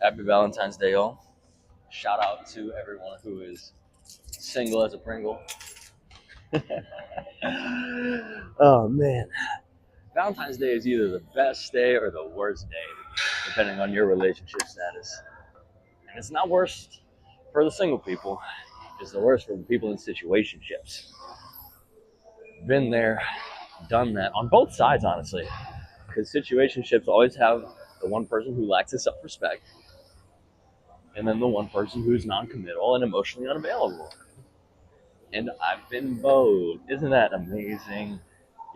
Happy Valentine's Day, y'all. Shout out to everyone who is single as a Pringle. Oh, man. Valentine's Day is either the best day or the worst day, depending on your relationship status. And it's not worse for the single people. It's the worst for the people in situationships. Been there, done that, on both sides, honestly. Because situationships always have the one person who lacks self-respect, and then the one person who's non-committal and emotionally unavailable. And I've been both. Isn't that amazing?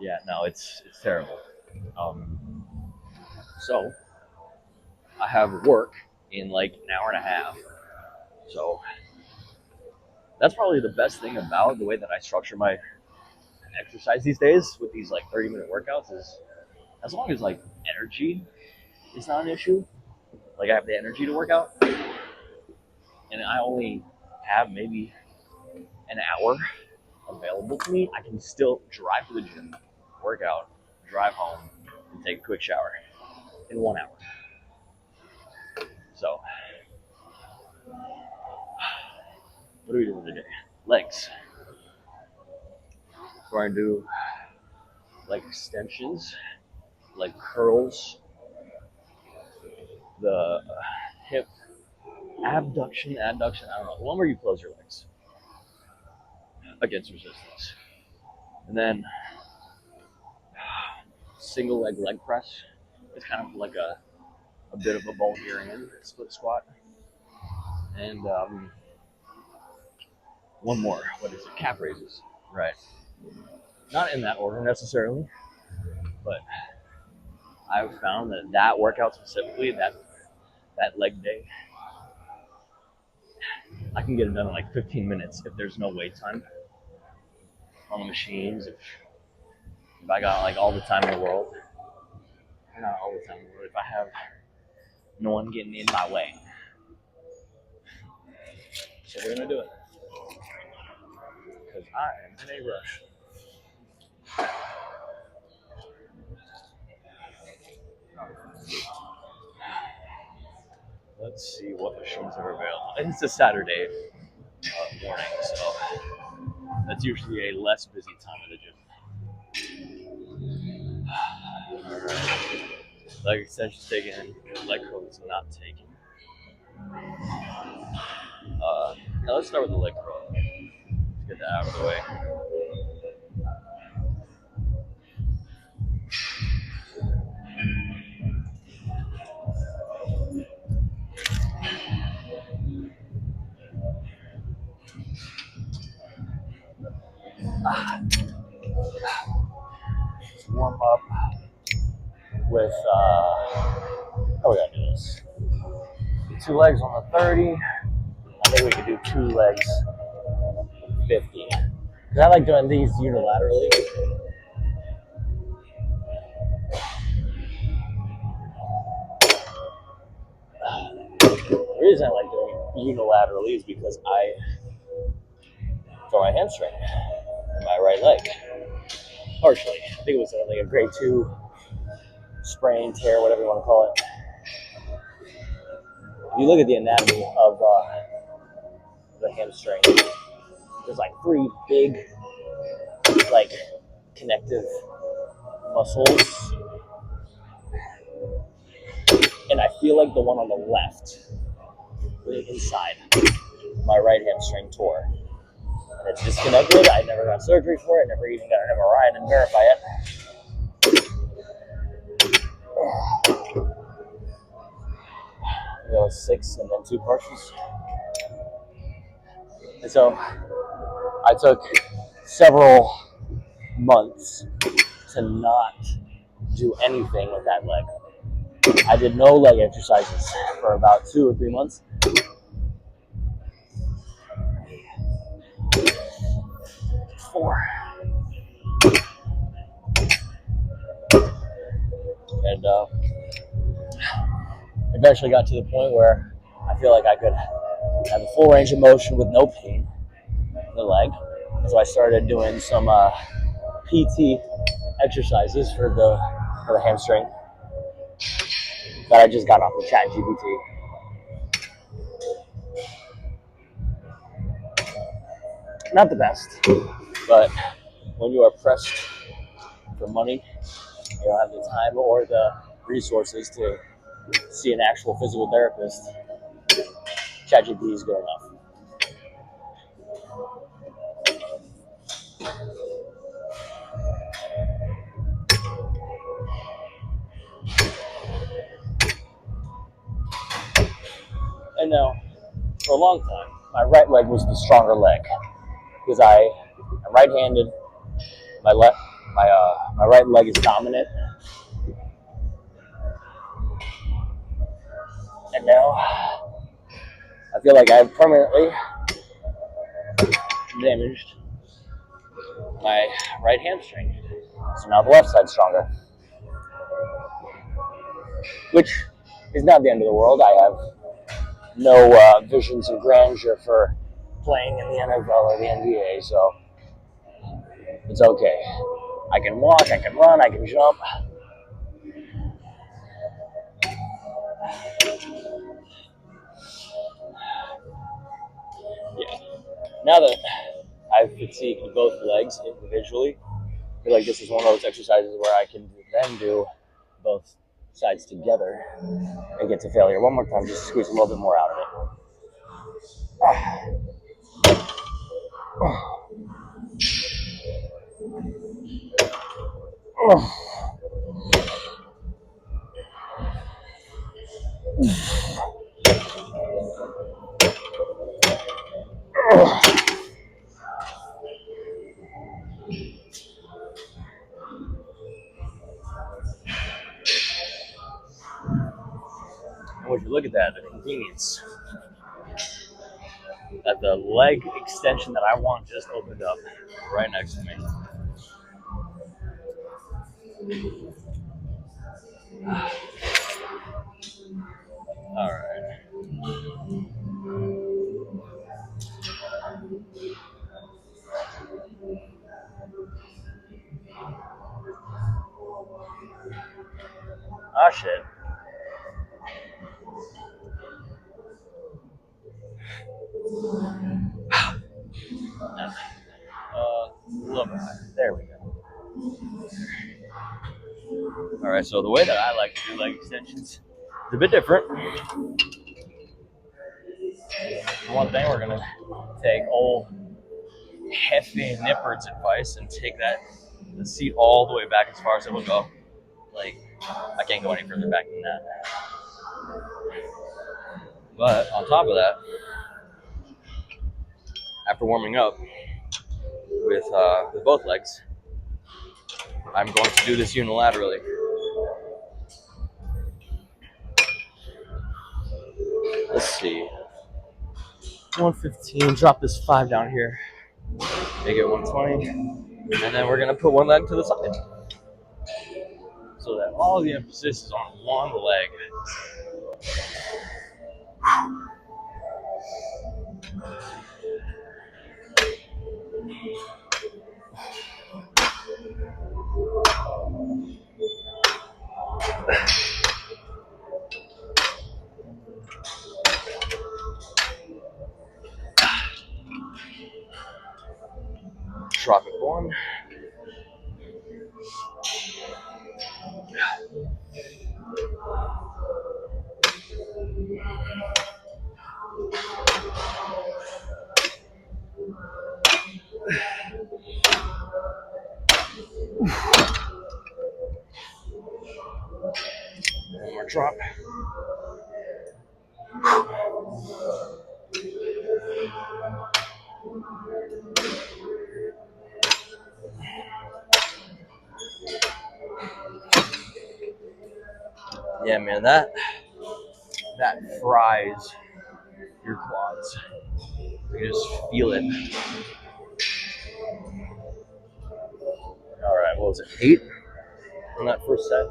Yeah, no, it's terrible. So I have work in like an hour and a half. So that's probably the best thing about the way that I structure my exercise these days with these like 30-minute workouts is as long as like energy is not an issue, like I have the energy to work out, and I only have maybe an hour available to me, I can still drive to the gym, work out, drive home, and take a quick shower in 1 hour. So, what are we doing today? Legs. We're going to do leg extensions, leg curls, the hip abduction, I don't know, the one where you close your legs against resistance. And then single leg press. It's kind of like a bit of a Bulgarian split squat. And one more. What is it? Calf raises. Right. Not in that order necessarily, but I've found that workout specifically, that leg day, I can get it done in like 15 minutes if there's no wait time on the machines. If I got like all the time in the world, not all the time in the world, if I have no one getting in my way. So we're gonna do it because I am in a rush. Let's see what machines are available. And it's a Saturday morning, so that's usually a less busy time at the gym. Alright. Leg extensions taken, leg curls not taken. Now let's start with the leg curl. Let's get that out of the way. Let's warm up with, how we gotta do this? 2 legs on the 30. I think we could do 2 legs 50. Because I like doing these unilaterally. The reason I like doing unilaterally is because I tore my hamstring in my right leg. Partially. I think it was like a grade 2 sprain, tear, whatever you want to call it. If you look at the anatomy of the hamstring, there's like 3 big, like, connective muscles. And I feel like the one on the left, the inside, my right hamstring tore. And it's disconnected. I never got surgery for it, never even got an MRI and verify it. It was 6 and then 2 partials. And so I took several months to not do anything with that leg. I did no leg exercises for about 2 or 3 months. 4. And eventually got to the point where I feel like I could have a full range of motion with no pain in the leg. So I started doing some PT exercises for the hamstring that I just got off of ChatGPT. Not the best, but when you are pressed for money, you don't have the time or the resources to see an actual physical therapist, ChatGPT is good enough. And now, for a long time, my right leg was the stronger leg because I'm right-handed. My right leg is dominant, and now I feel like I've permanently damaged my right hamstring. So now the left side's stronger, which is not the end of the world. I have no visions of grandeur for playing in the NFL or the NBA, so it's okay. I can walk, I can run, I can jump. Yeah. Now that I've fatigued both legs individually, I feel like this is one of those exercises where I can then do both sides together and get to failure. One more time, just squeeze a little bit more out of it. And when you look at that, the convenience that the leg extension that I want just opened up right next to me. All right. Ah, shit. A little bit higher. There we go. All right, so the way that I like to do leg extensions is a bit different. For one thing, we're going to take old hefty Nippard's advice and take the seat all the way back as far as it will go. Like, I can't go any further back than that. But on top of that, after warming up with both legs, I'm going to do this unilaterally. Let's see. 115, drop this 5 down here. Make it 120. And then we're going to put one leg to the side. So that all the emphasis is on one leg. Drop it 1. One more drop. Yeah, man, that fries your quads. You just feel it. All right, what was it? 8 on that first set.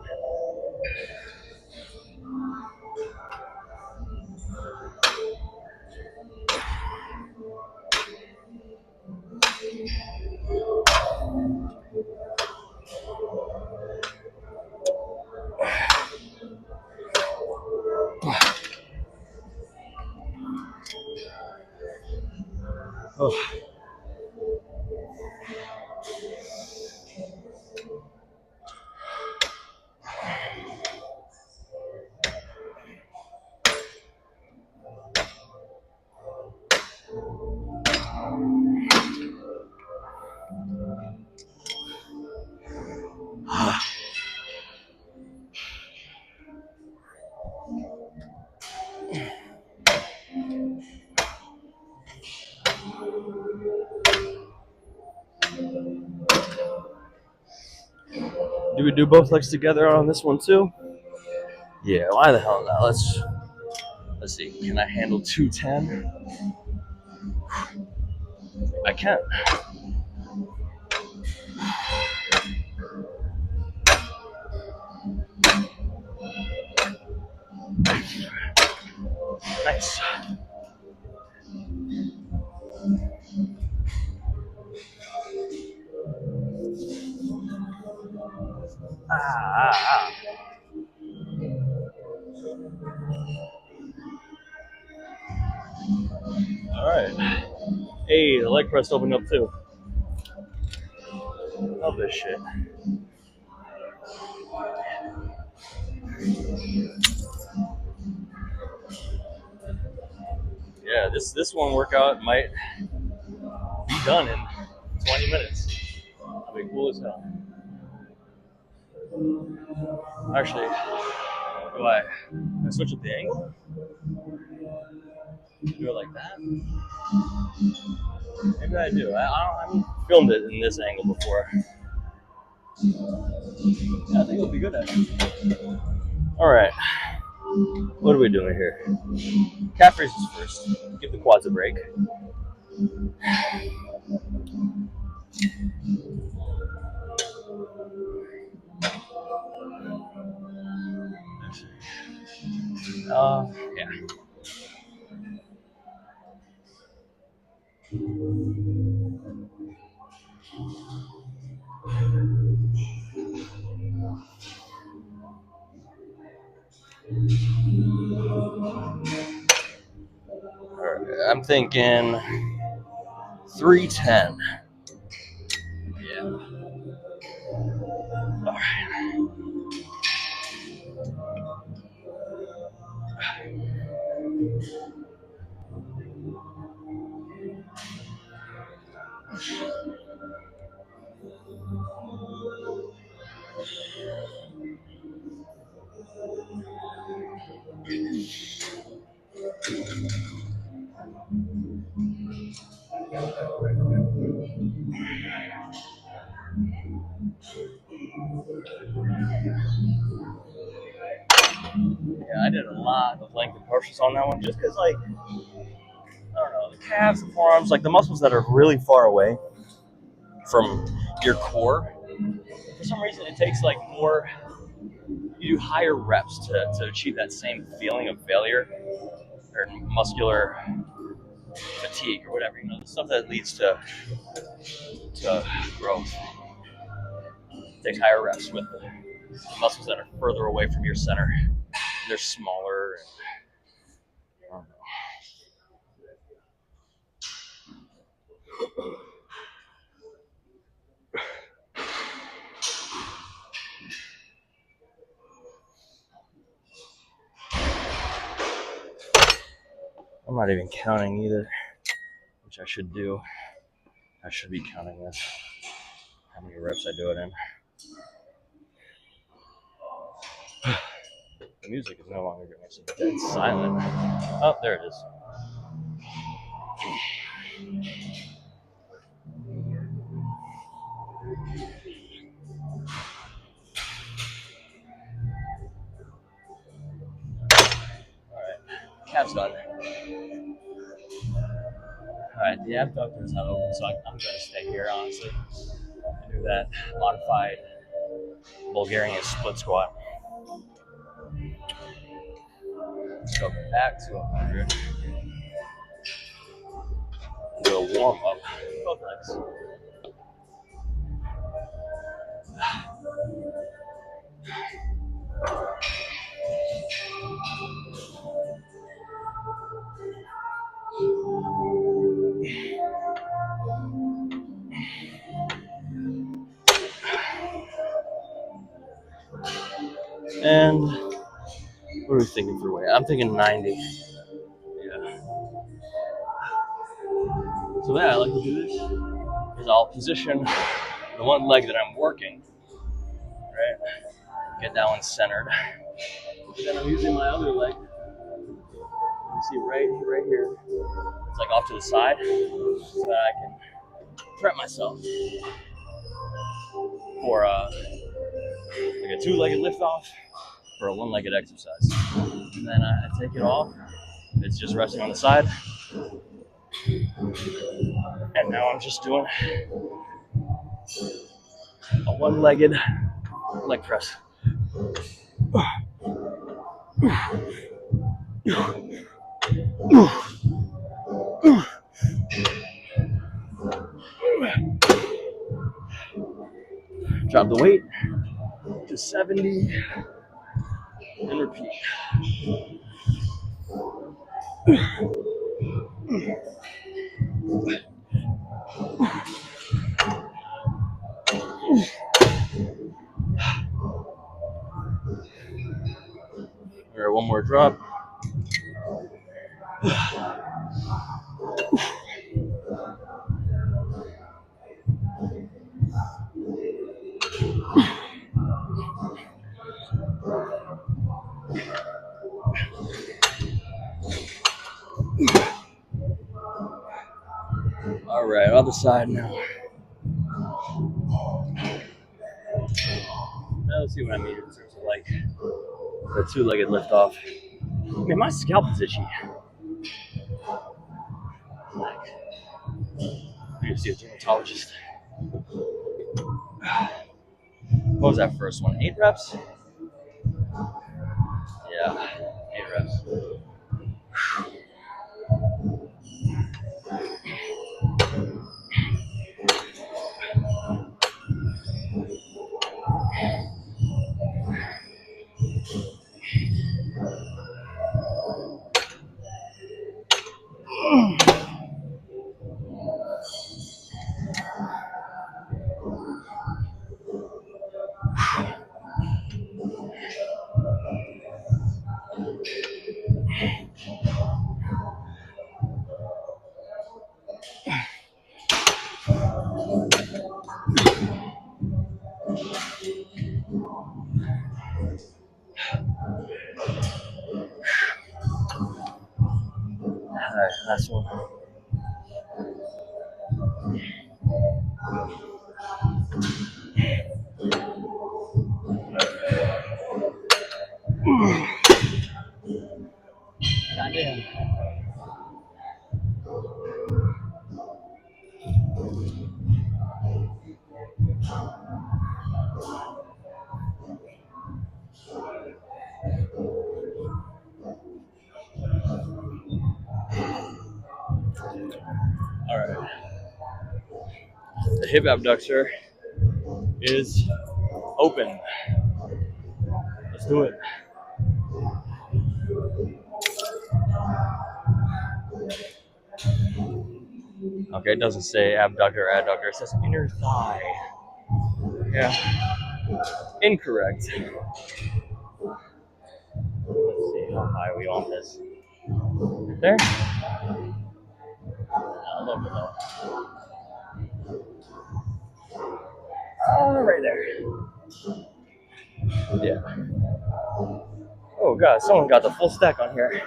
Oh. Do we do both legs together on this one too? Yeah, why the hell not? Let's see. Can I handle 210? I can. Nice. Ah. All right. Hey, the leg press opened up too. Love this shit. Yeah, this one workout might be done in 20 minutes. That'll be cool as hell. Actually, do I switch up the angle? Do it like that? Maybe I do. I haven't filmed it in this angle before. Yeah, I think it'll be good at it. All right. What are we doing here? Calf raises first. Give the quads a break. Yeah. All right. I'm thinking 310. Yeah. All right. Yeah, I did a lot of length and partials on that one just because, like, I don't know, the calves, the forearms, like the muscles that are really far away from your core. For some reason, it takes like more, you do higher reps to achieve that same feeling of failure or muscular fatigue or whatever, the stuff that leads to growth. It takes higher reps with the muscles that are further away from your center. They're smaller. And, I don't know. I'm not even counting either, which I should do. I should be counting this, how many reps I do it in. The music is no longer going. It's dead silent. Oh, there it is. All right, calf's done. All right, the abductor is not open, so I'm going to stay here, honestly, and do that modified Bulgarian split squat. Go back to 100. Do a warm up, both legs. And what are we thinking for weight? I'm thinking 90. Yeah. So yeah, I like to do this. Is I'll position the one leg that I'm working, right? Get that one centered. And then I'm using my other leg. You see right here. It's like off to the side, so that I can prep myself for like a two-legged lift off for a one-legged exercise. And then I take it off. It's just resting on the side. And now I'm just doing a one-legged leg press. Drop the weight to 70 and repeat. All right, one more drop. All right, other side now. Now let's see what I mean in terms of like the two-legged lift off. Man, my scalp is itchy. Like, I need to see a dermatologist. What was that first one? 8 reps? Yeah, 8 reps. All right, last one. Goddamn. All right. The hip abductor is open. Let's do it. Okay, it doesn't say abductor or adductor. It says inner thigh. Yeah. Incorrect. Let's see, how high are we on this? Right there? A little bit low. Right there. Yeah. Oh god, someone got the full stack on here.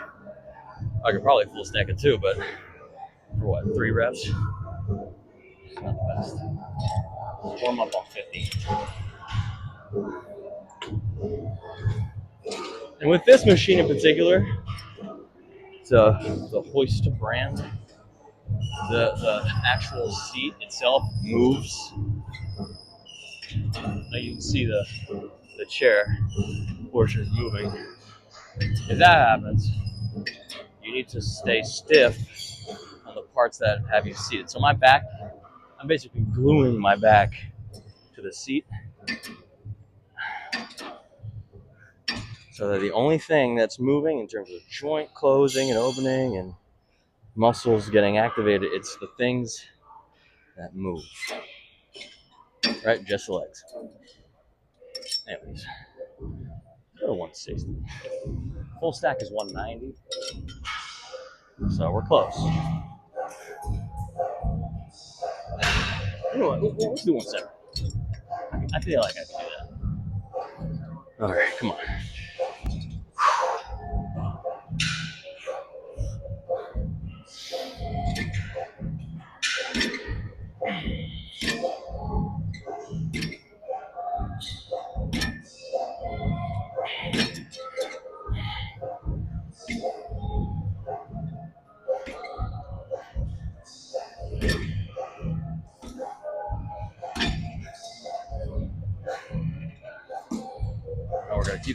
I could probably full stack it too, but for what, 3 reps? It's not the best. Warm up on 50. And with this machine in particular, it's the Hoist brand. The actual seat itself moves. Now you can see the chair portion is moving. If that happens, you need to stay stiff on the parts that have you seated. So my back, I'm basically gluing my back to the seat, so that the only thing that's moving in terms of joint closing and opening and muscles getting activated, it's the things that move, right? Just the legs. Anyways, go to 160. Full stack is 190, so we're close. You know what? Let's do 170. I feel like I can do that. All right, come on.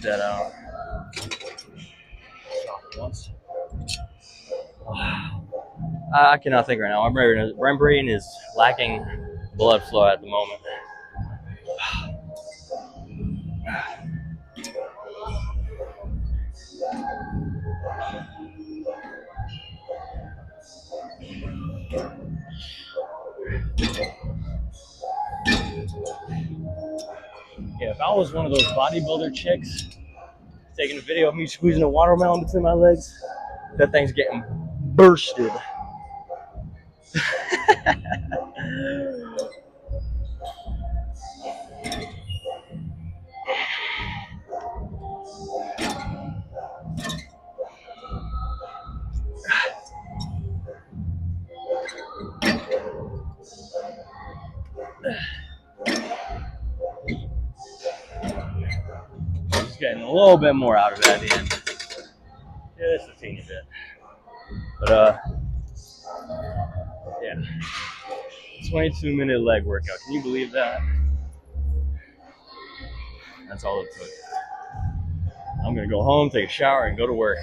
that out. Once. I cannot think right now. My brain is lacking blood flow at the moment. Yeah, if I was one of those bodybuilder chicks taking a video of me squeezing a watermelon between my legs, that thing's getting bursted. Just getting a little bit more out of it at the end. Just a teeny bit. But yeah. 22-minute leg workout. Can you believe that? That's all it took. I'm gonna go home, take a shower, and go to work.